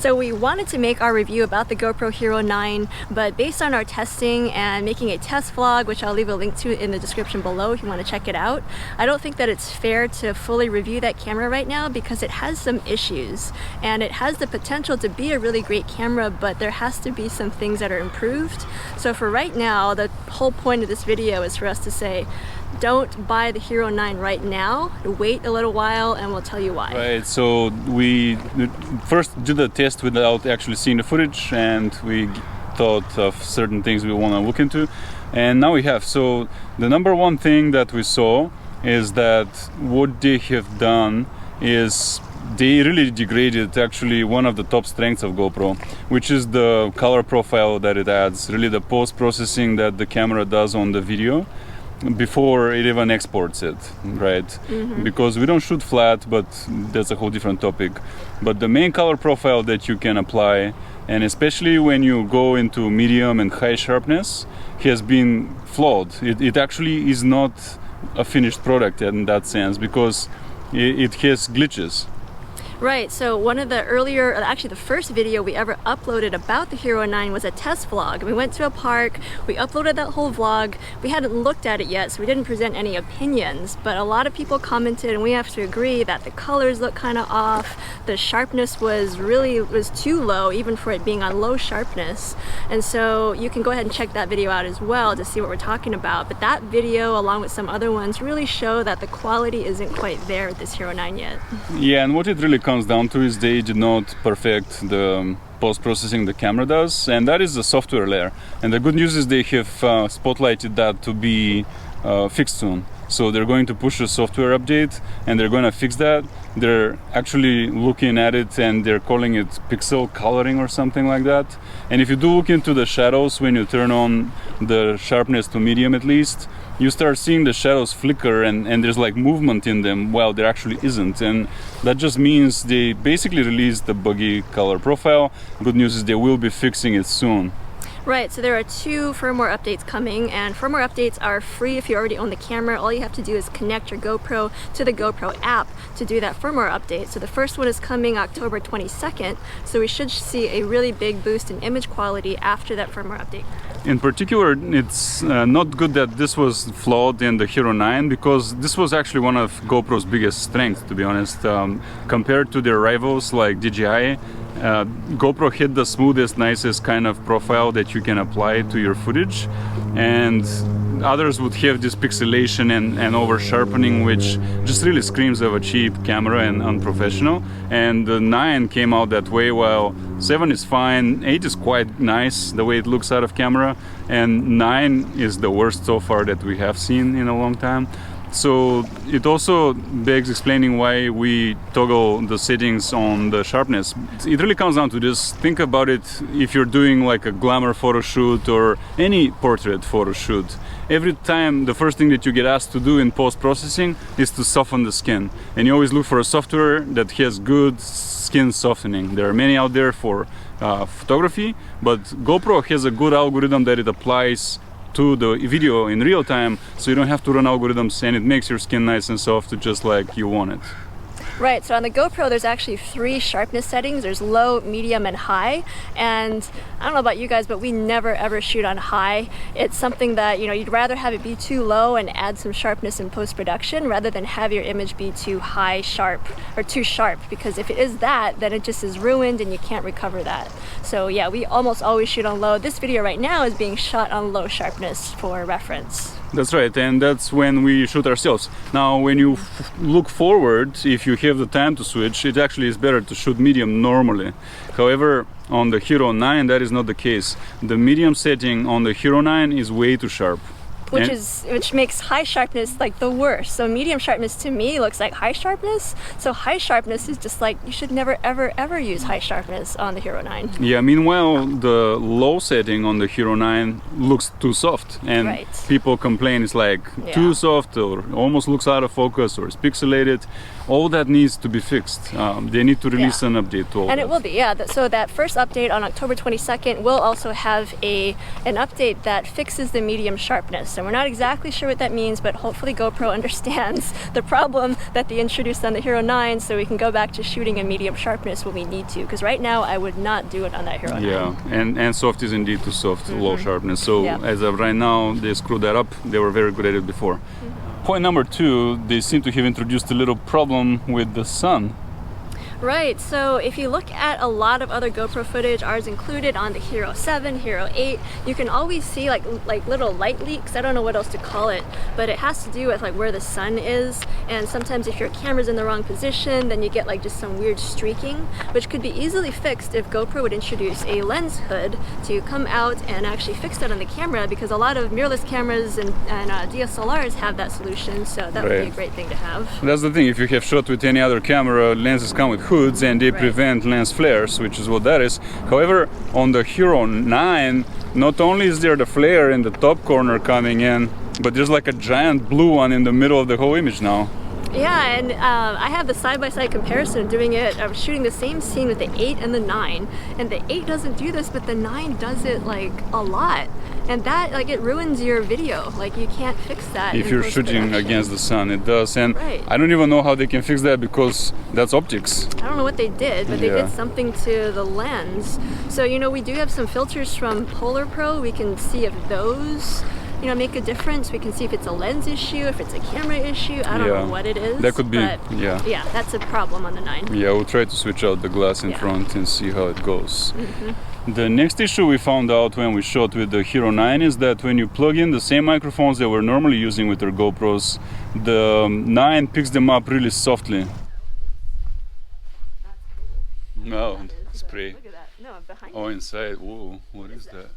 So we wanted to make our review about the GoPro Hero 9, but based on our testing and making a test vlog, which I'll leave a link to in the description below if you want to check it out, I don't think that it's fair to fully review that camera right now because it has some issues and it has the potential to be a really great camera, but there has to be some things that are improved. So for right now, the whole point of this video is for us to say, don't buy the Hero 9 right now, wait a little while and we'll tell you why. Right, so we first did a test without actually seeing the footage and we thought of certain things we want to look into, and now we have. So the number one thing that we saw is that what they have done is they really degraded actually one of the top strengths of GoPro, which is the color profile that it adds, really the post-processing that the camera does on the video before it even exports it, right? Because we don't shoot flat, but that's a whole different topic. But the main color profile that you can apply, and especially when you go into medium and high sharpness, has been flawed. It actually is not a finished product in that sense because it has glitches. Right, so one of the earlier, actually the first video we ever uploaded about the Hero 9 was a test vlog. We went to a park, we uploaded that whole vlog. We hadn't looked at it yet, so we didn't present any opinions, but a lot of people commented, and we have to agree that the colors look kind of off. The sharpness was too low, even for it being on low sharpness. And so you can go ahead and check that video out as well to see what we're talking about. But that video, along with some other ones, really show that the quality isn't quite there with this Hero 9 yet. Yeah, and what it really comes down to is they did not perfect the post-processing the camera does, and that is the software layer. And the good news is they have spotlighted that to be fixed soon. So they're going to push a software update and they're going to fix that. They're actually looking at it and they're calling it pixel coloring or something like that. And if you do look into the shadows when you turn on the sharpness to medium at least, you start seeing the shadows flicker and there's like movement in them while there actually isn't. And that just means they basically released the buggy color profile. Good news is they will be fixing it soon. Right, so there are 2 firmware updates coming, and firmware updates are free if you already own the camera. All you have to do is connect your GoPro to the GoPro app to do that firmware update. So the first one is coming October 22nd, so we should see a really big boost in image quality after that firmware update. In particular, it's not good that this was flawed in the Hero 9 because this was actually one of GoPro's biggest strengths, to be honest. Compared to their rivals like DJI, GoPro hit the smoothest, nicest kind of profile that you can apply to your footage, and others would have this pixelation and over sharpening, which just really screams of a cheap camera and unprofessional. And the 9 came out that way, while 7 is fine, 8 is quite nice the way it looks out of camera, and 9 is the worst so far that we have seen in a long time. So it also begs explaining why we toggle the settings on the sharpness. It really comes down to this. Think about it if you're doing like a glamour photo shoot or any portrait photo shoot. Every time the first thing that you get asked to do in post-processing is to soften the skin. And you always look for a software that has good skin softening. There are many out there for photography, but GoPro has a good algorithm that it applies to the video in real time, so you don't have to run algorithms, and it makes your skin nice and soft just like you want it. Right, so on the GoPro there's actually 3 sharpness settings. There's low, medium, and high. And I don't know about you guys, but we never ever shoot on high. It's something that, you know, you'd rather have it be too low and add some sharpness in post-production rather than have your image be too high sharp or too sharp, because if it is that, then it just is ruined and you can't recover that. So yeah, we almost always shoot on low. This video right now is being shot on low sharpness for reference. That's right, and that's when we shoot ourselves. Now, when you look forward, if you have the time to switch, it actually is better to shoot medium normally. However, on the Hero 9, that is not the case. The medium setting on the Hero 9 is way too sharp. Which makes high sharpness like the worst. So medium sharpness to me looks like high sharpness. So high sharpness is just like, you should never ever use high sharpness on the Hero 9. Yeah, meanwhile the low setting on the Hero 9 looks too soft, and people complain it's like too soft or almost looks out of focus or it's pixelated. All that needs to be fixed. They need to release an update to all and that. It will be, so that first update on October 22nd will also have an update that fixes the medium sharpness. sharpness. And we're not exactly sure what that means, but hopefully GoPro understands the problem that they introduced on the Hero 9 so we can go back to shooting in medium sharpness when we need to. Because right now I would not do it on that Hero 9. Yeah, and soft is indeed too soft, low sharpness. So Yeah. as of right now, they screwed that up. They were very good at it before. Point number 2, they seem to have introduced a little problem with the sun. Right, so if you look at a lot of other GoPro footage, ours included on the Hero 7, Hero 8, you can always see like little light leaks. I don't know what else to call it, but it has to do with like where the sun is. And sometimes if your camera's in the wrong position, then you get like just some weird streaking, which could be easily fixed if GoPro would introduce a lens hood to come out and actually fix that on the camera, because a lot of mirrorless cameras and DSLRs have that solution, so that would be a great thing to have. That's the thing, if you have shot with any other camera, lenses come with hoods and they prevent lens flares, which is what that is. However, on the Hero 9, not only is there the flare in the top corner coming in, but there's like a giant blue one in the middle of the whole image now. Yeah, and I have the side-by-side comparison doing it. I was shooting the same scene with the 8 and the 9, and the 8 doesn't do this, but the 9 does it like a lot. And that, like, it ruins your video. Like, you can't fix that If you're shooting against the sun, it does. And I don't even know how they can fix that, because that's optics. I don't know what they did, but they did something to the lens. So, you know, we do have some filters from Polar Pro. We can see if those, you know, make a difference. We can see if it's a lens issue, if it's a camera issue. I don't know what it is. That could be, yeah, that's a problem on the 9. Yeah, we'll try to switch out the glass in front and see how it goes. The next issue we found out when we shot with the Hero 9 is that when you plug in the same microphones that we're normally using with our GoPros, the 9 picks them up really softly. No, spray. Look at that. No, behind Oh, inside. Whoa, what is that?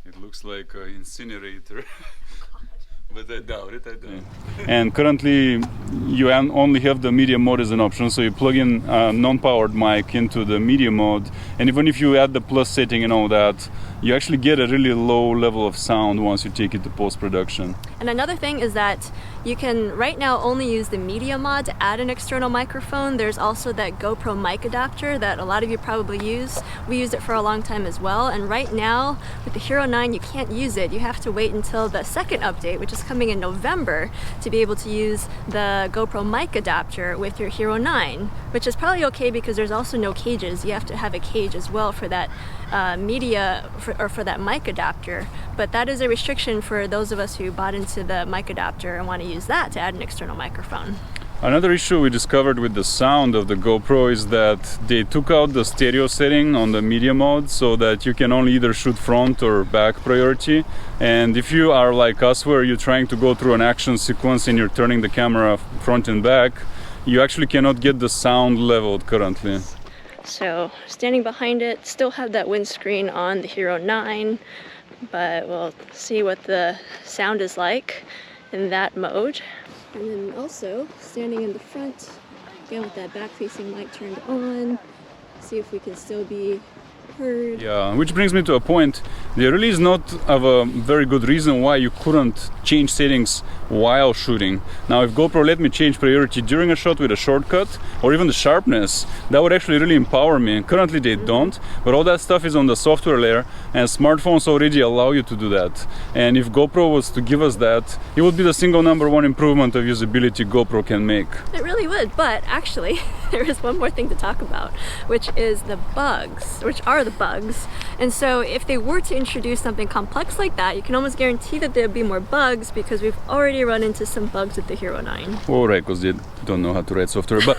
It looks like an incinerator. But I doubt it, And currently you only have the medium mode as an option, so you plug in a non-powered mic into the medium mode, and even if you add the plus setting and all that, you actually get a really low level of sound once you take it to post-production. And another thing is that you can right now only use the media mod to add an external microphone. There's also that GoPro Mic Adapter that a lot of you probably use. We used it for a long time as well, and right now with the Hero 9 you can't use it. You have to wait until the second update, which is coming in November, to be able to use the GoPro Mic Adapter with your Hero 9, which is probably okay because there's also no cages. You have to have a cage as well for that for that mic adapter, but that is a restriction for those of us who bought into the mic adapter and want to use that to add an external microphone. Another issue we discovered with the sound of the GoPro is that they took out the stereo setting on the media mode, so that you can only either shoot front or back priority. And if you are like us, where you're trying to go through an action sequence and you're turning the camera front and back, you actually cannot get the sound leveled currently. So standing behind it, still have that windscreen on the Hero 9, but we'll see what the sound is like in that mode. And then also standing in the front, again with that back-facing light turned on, see if we can still be heard. Yeah, which brings me to a point. There really is not of a very good reason why you couldn't change settings while shooting. Now, if GoPro let me change priority during a shot with a shortcut, or even the sharpness, that would actually really empower me. And currently they don't, but all that stuff is on the software layer, and smartphones already allow you to do that. And if GoPro was to give us that, it would be the single #1 improvement of usability GoPro can make. It really would, but actually there is one more thing to talk about, which is the bugs, which are the bugs. And so if they were to introduce something complex like that, you can almost guarantee that there'd be more bugs, because we've already run into some bugs with the Hero 9. Oh, right, because they don't know how to write software, but...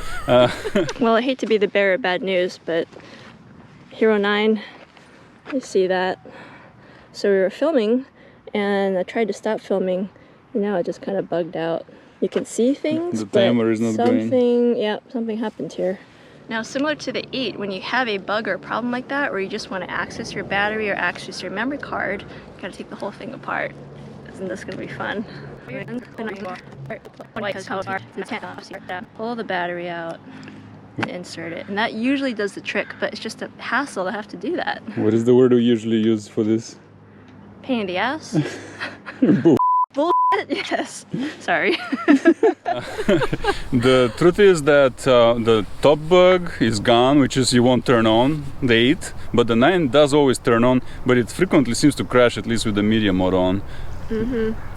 Well, I hate to be the bearer of bad news, but Hero 9, you see that. So we were filming, and I tried to stop filming, and now it just kind of bugged out. You can see things, the timer is not going. Yeah, something happened here. Now, similar to the 8, when you have a bug or a problem like that, where you just want to access your battery or access your memory card, you gotta take the whole thing apart. Isn't this gonna be fun? Pull the battery out and insert it. And that usually does the trick, but it's just a hassle to have to do that. What is the word we usually use for this? Pain in the ass? Bullshit? Yes. Sorry. The truth is that the top bug is gone, which is you won't turn on the 8, but the 9 does always turn on, but it frequently seems to crash, at least with the media mode on.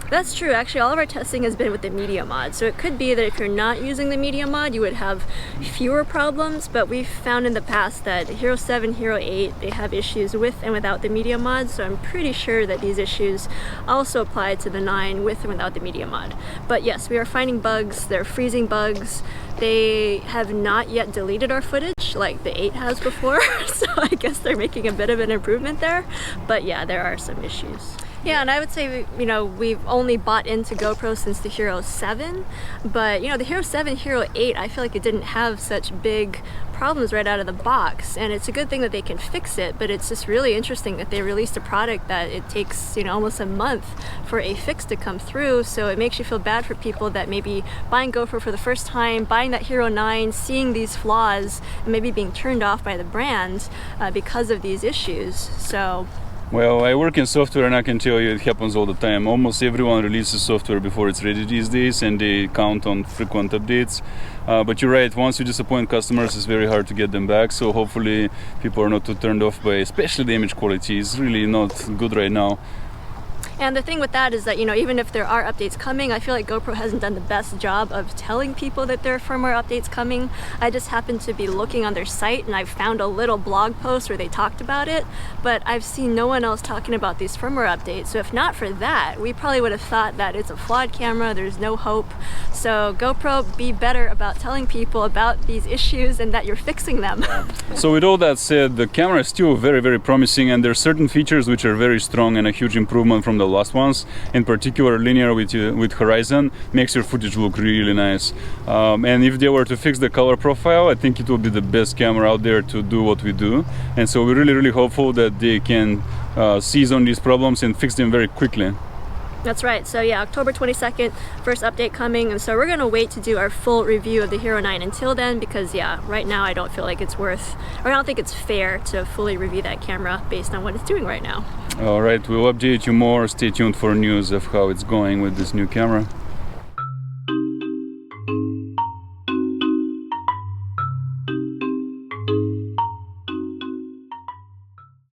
That's true. Actually, all of our testing has been with the media mod. So it could be that if you're not using the media mod, you would have fewer problems. But we've found in the past that Hero 7, Hero 8, they have issues with and without the media mod. So I'm pretty sure that these issues also apply to the 9 with and without the media mod. But yes, we are finding bugs. They're freezing bugs. They have not yet deleted our footage like the 8 has before. So I guess they're making a bit of an improvement there. But yeah, there are some issues. Yeah, and I would say, you know, we've only bought into GoPro since the Hero 7, but, you know, the Hero 7, Hero 8, I feel like it didn't have such big problems right out of the box, and it's a good thing that they can fix it, but it's just really interesting that they released a product that it takes, you know, almost a month for a fix to come through, so it makes you feel bad for people that may be buying GoPro for the first time, buying that Hero 9, seeing these flaws, and maybe being turned off by the brand because of these issues, so... Well, I work in software and I can tell you it happens all the time. Almost everyone releases software before it's ready these days and they count on frequent updates. But you're right, once you disappoint customers, it's very hard to get them back. So hopefully people are not too turned off by, especially the image quality is really not good right now. And the thing with that is that, you know, even if there are updates coming, I feel like GoPro hasn't done the best job of telling people that there are firmware updates coming. I just happened to be looking on their site and I found a little blog post where they talked about it, but I've seen no one else talking about these firmware updates. So if not for that, we probably would have thought that it's a flawed camera, there's no hope. So GoPro, be better about telling people about these issues and that you're fixing them. So with all that said, the camera is still very, very promising and there are certain features which are very strong and a huge improvement from the last ones. In particular, linear with horizon makes your footage look really nice. And if they were to fix the color profile, I think it will be the best camera out there to do what we do. And so we're really, really hopeful that they can seize on these problems and fix them very quickly. That's right. So yeah, October 22nd, first update coming. And so we're going to wait to do our full review of the Hero 9 until then, because yeah, right now I don't feel like it's worth, or I don't think it's fair to fully review that camera based on what it's doing right now. All right, we'll update you more. Stay tuned for news of how it's going with this new camera.